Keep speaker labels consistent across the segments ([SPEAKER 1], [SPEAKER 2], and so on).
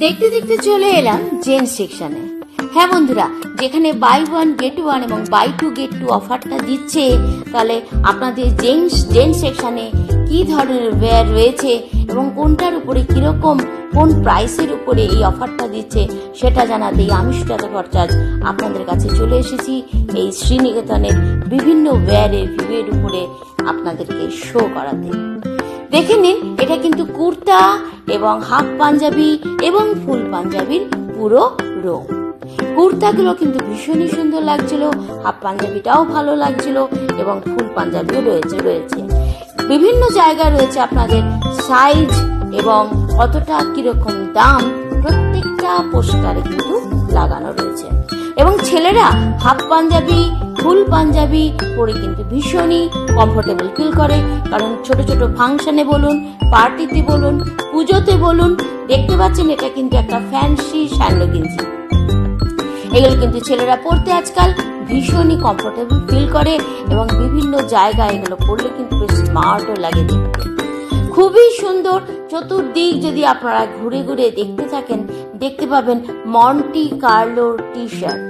[SPEAKER 1] দেখতে দেখতে চলে এলাম জেন্টস সেকশনে। হ্যাঁ বন্ধুরা, যেখানে বাই ওয়ান গেট ওয়ান এবং বাই টু গেট টু অফারটা দিচ্ছে, তাহলে আপনাদের জেন্টস সেকশনে কি ধরনের ওয়্যার রয়েছে এবং কোনটার উপরে কিরকম কোন প্রাইসের উপরে এই অফারটা দিচ্ছে সেটা জানাতেই আমি সুজাতা ভট্টাচার্য আপনাদের কাছে চলে এসেছি এই শ্রীনিকেতনের বিভিন্ন ওয়্যারের ভিউয়ের উপরে আপনাদেরকে শো করাতে। দেখে নিন, এটা কিন্তু কুর্তা এবং হাফ পাঞ্জাবি এবং ফুল পাঞ্জাবির পুরো রো। কুর্তাগুলো কিন্তু ভীষণই সুন্দর লাগছিল, হাফ পাঞ্জাবিটাও ভালো লাগছিল এবং ফুল পাঞ্জাবিও রয়েছে। বিভিন্ন জায়গায় রয়েছে আপনাদের সাইজ এবং কতটা কিরকম দাম প্রত্যেকটা পোস্টারে কিন্তু লাগানো রয়েছে। এবং ছেলেরা হাফ পাঞ্জাবি ফুল পাঞ্জাবি পরে কিন্তু ভীষণই কমফোর্টেবল ফিল করে, কারণ ছোট ছোট ফাংশনে বলুন, পার্টিতে বলুন, পুজোতে বলুন, দেখতে পাচ্ছেন এটা কিন্তু একটা ফ্যান্সি স্যান্ডো গেঞ্জি। এগুলো কিন্তু ছেলেরা পরতে আজকাল ভীষণই কমফোর্টেবল ফিল করে এবং বিভিন্ন জায়গায় এগুলো পরলে কিন্তু বেশ স্মার্টও লাগে দেখতে। খুবই সুন্দর। চতুর্দিক যদি আপনারা ঘুরে ঘুরে দেখতে থাকেন, দেখতে পাবেন মন্টি কার্লোর টি শার্ট।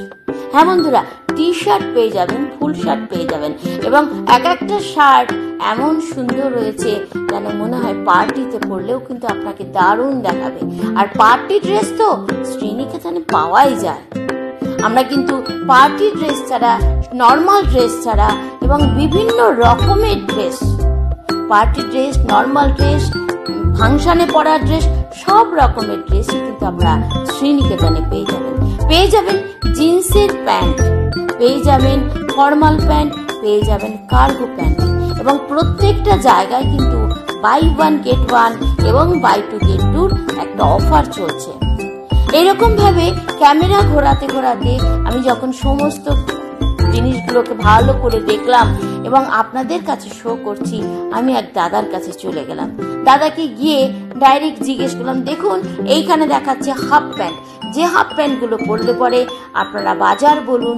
[SPEAKER 1] হ্যাঁ বন্ধুরা, টি শার্ট পেয়ে যাবেন, ফুল শার্ট পেয়ে যাবেন এবং এক একটা শার্ট এমন সুন্দর রয়েছে যেন মনে হয় পার্টিতে পরলেও কিন্তু আপনাকে দারুণ দেখাবে। আর পার্টি ড্রেস তো শ্রীনিকেতনে পাওয়াই যায়। আমরা কিন্তু পার্টি ড্রেস ছাড়া, নর্মাল ড্রেস ছাড়া এবং বিভিন্ন রকমের dress, party dress, normal dress, ফাংশনে পরার ড্রেস, সব রকমের ড্রেসই কিন্তু আমরা শ্রীনিকেতনে পেয়ে যাবেন জিন্সের প্যান্ট, পেয়ে যাবেন ফর্মাল প্যান্ট, পেয়ে যাবেন কার্গো প্যান্ট এবং প্রত্যেকটা জায়গায় কিন্তু বাই ওয়ান গেট ওয়ান এবং বাই টু গেট টুর একটা অফার চলছে। এরকম ভাবে ক্যামেরা ঘোরাতে ঘোরাতে আমি যখন সমস্ত জিনিসগুলোকে ভালো করে দেখলাম এবং আপনাদের কাছে শো করছি, আমি এক দাদার কাছে চলে গেলাম। দাদাকে গিয়ে ডাইরেক্ট জিজ্ঞেস করলাম, দেখুন এইখানে দেখাচ্ছে হাফ প্যান্ট, যে হাফ প্যান্টগুলো পরলে পরে আপনারা বাজার বলুন,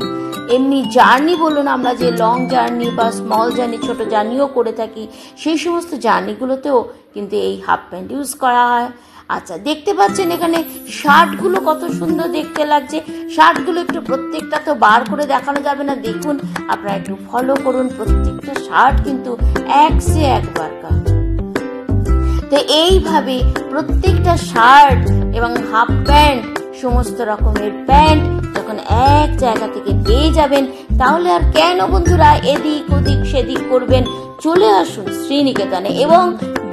[SPEAKER 1] এমনি জার্নি বলুন, আমরা যে লং জার্নি বা স্মল জার্নি, ছোট জার্নিও করে থাকি, সেই সমস্ত জার্নিগুলোতেও কিন্তু এই হাফ প্যান্ট ইউজ করা হয়। আচ্ছা, দেখতে পাচ্ছেন এখানে শার্টগুলো কত সুন্দর দেখতে লাগছে। শার্টগুলো একটু প্রত্যেকটা তো বার করে দেখানো যাবে না, দেখুন আপনারা একটু ফলো করুন, প্রত্যেকটা শার্ট কিন্তু এক সে একবার কাজ। তো এইভাবে প্রত্যেকটা শার্ট এবং হাফ প্যান্ট, সমস্ত রকমের প্যান্ট যখন এক জায়গা থেকে পেয়ে যাবেন, তাহলে আর কেন বন্ধুরা এদিক ওদিক সেদিক করবেন? চলে আসুন শ্রীনিকেতনে এবং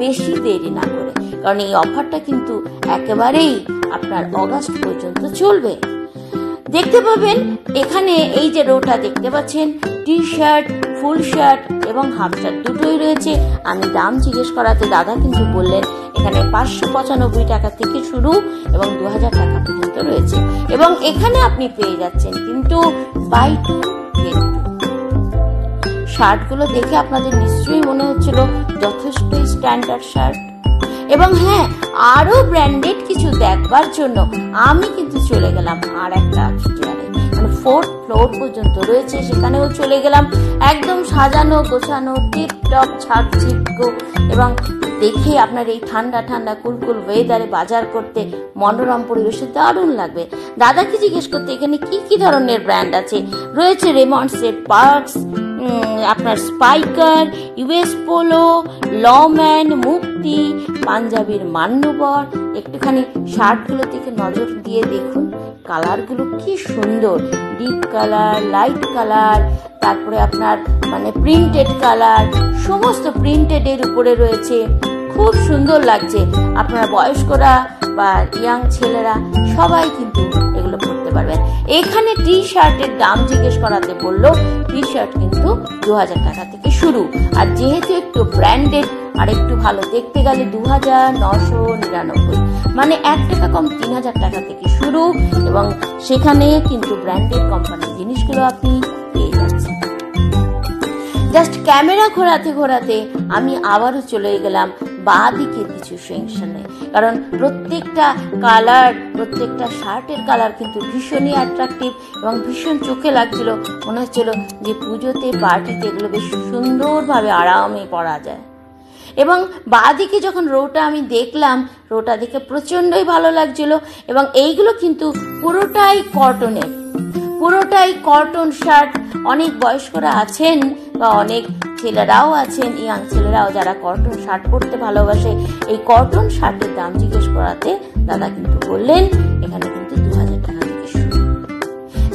[SPEAKER 1] বেশি দেরি না করে, কারণ এই অফারটা কিন্তু একেবারেই আপনার অগাস্ট পর্যন্ত চলবে। দেখতে পাবেন এখানে এই যে রোটা দেখতে পাচ্ছেন, টি শার্ট, ফুল শার্ট এবং হাফ শার্ট দুটোই রয়েছে। আমি দাম জিজ্ঞেস করাতে দাদা কিন্তু বললেন এখানে 595 টাকা থেকে শুরু এবং 2000 টাকা পর্যন্ত রয়েছে এবং এখানে আপনি পেয়ে যাচ্ছেন কিন্তু বাই টু গেট টু। শার্টগুলো দেখে আপনাদের নিশ্চয়ই মনে হচ্ছিল যথেষ্ট স্ট্যান্ডার্ড শার্ট। এবং হ্যাঁ, আরো ব্র্যান্ডেড কিছু দেখবার জন্য আমি কিন্তু চলে গেলাম আর একটা স্টোরে, মানে 4th ফ্লোর পর্যন্ত রয়েছে, সেখানেও চলে গেলাম। একদম সাজানো গোছানো, টিপটপ ছাকচিক্য এবং দেখে আপনার এই ঠান্ডা ঠান্ডা কুলকুল ওয়েদারে বাজার করতে মনোরম পরিবেশে দারুণ লাগবে। দাদাকে জিজ্ঞেস করতে এখানে কি কি ধরনের ব্র্যান্ড আছে। রয়েছে রেমন্ডসের পার্কস, আপনার স্পাইকার, ইউএস পোলো, লম্যান, মুক্তি, পাঞ্জাবির মান্যবর। একটুখানি শার্টগুলো থেকে নজর দিয়ে দেখুন, কালারগুলো কি সুন্দর, ডিপ কালার, লাইট কালার, তারপরে আপনার মানে প্রিন্টেড কালার, সমস্ত প্রিন্টেডের উপরে রয়েছে, খুব সুন্দর লাগছে। আপনারা বয়স্করা বা ইয়াং ছেলেরা সবাই কিন্তু এগুলো পরতে পারবেন। এখানে টি শার্টের দাম জিজ্ঞেস করাতে বললো টি শার্ট কিন্তু 2000 টাকা থেকে শুরু, আর যেহেতু একটু ব্র্যান্ডেড আর একটু ভালো দেখতে গেলে 2999, মানে 1 টাকা কম 3000 টাকা থেকে শুরু এবং সেখানে কিন্তু ব্র্যান্ডেড কোম্পানির জিনিসগুলো আপনি পেয়ে যাচ্ছেন। জাস্ট ক্যামেরা ঘোরাতে ঘোরাতে আমি আবারও চলে গেলাম বাঁ দিকের কিছু সেকশনে, কারণ প্রত্যেকটা কালার, প্রত্যেকটা শার্টের কালার কিন্তু ভীষণই অ্যাট্রাকটিভ এবং ভীষণ চোখে লাগছিল। মনে হচ্ছিল যে পুজোতে পার্টিতে এগুলো বেশ সুন্দরভাবে আরামে পরা যায়। এবং বাঁদিকে যখন রোটা আমি দেখলাম, রোটা দেখে প্রচণ্ডই ভালো লাগছিল। এবং এইগুলো কিন্তু পুরোটাই কটনের, পুরোটাই কটন শার্ট। অনেক বয়স্করা আছেন বা অনেক ছেলেরাও আছেন, ইয়াং ছেলেরাও, যারা কটন শার্ট পরতে ভালোবাসে। এই কটন শার্টের দাম জিজ্ঞেস করাতে দাদা কিন্তু বললেন এখানে কিন্তু 2000 টাকা থেকে শুরু।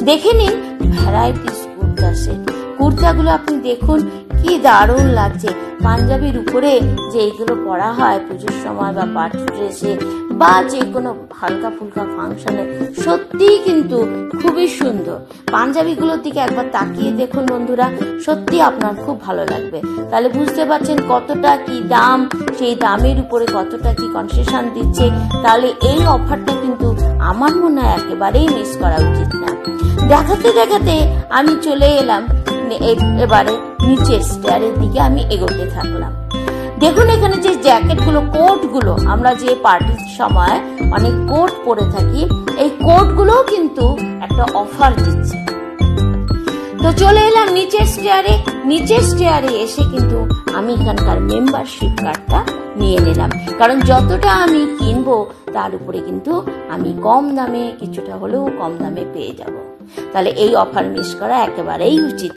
[SPEAKER 1] দেখে নিন ভ্যারাইটিস কুর্তা সেট। কুর্তাগুলো আপনি দেখুন কি দারুণ লাগছে। পাঞ্জাবির উপরে যে এইগুলো পরা হয় পুজোর সময় বা পার্টি ড্রেসে বা যে কোনো হালকা ফুলকা ফাংশনে, সত্যিই কিন্তু খুবই সুন্দর। পাঞ্জাবিগুলোর দিকে একবার তাকিয়ে দেখুন বন্ধুরা, সত্যি আপনার খুব ভালো লাগবে। তাহলে বুঝতে পারছেন কতটা কি দাম, সেই দামের উপরে কতটা কি কনসেশন দিচ্ছে। তাহলে এই অফারটা কিন্তু আমার মনে হয় একেবারেই মিস করা উচিত না। দেখাতে দেখাতে আমি চলে এলাম এবারে নিচের স্টেয়ারের দিকে আমি এগোতে থাকলাম। দেখুন এখানে যে জ্যাকেটগুলো, কোটগুলো, আমরা যে পার্টির সময় অনেক কোট পরে থাকি, এই কোটগুলোও কিন্তু একটা অফার দিচ্ছে। তো চলে এলাম নিচের স্টেয়ারে। নিচের স্টেয়ারে এসে কিন্তু আমি এখানকার মেম্বারশিপ কার্ডটা নিয়ে নিলাম, কারণ যতটা আমি কিনবো তার উপরে কিন্তু আমি কম দামে, কিছুটা হলেও কম দামে পেয়ে যাব। তাহলে এই অফার মিস করা একেবারেই উচিত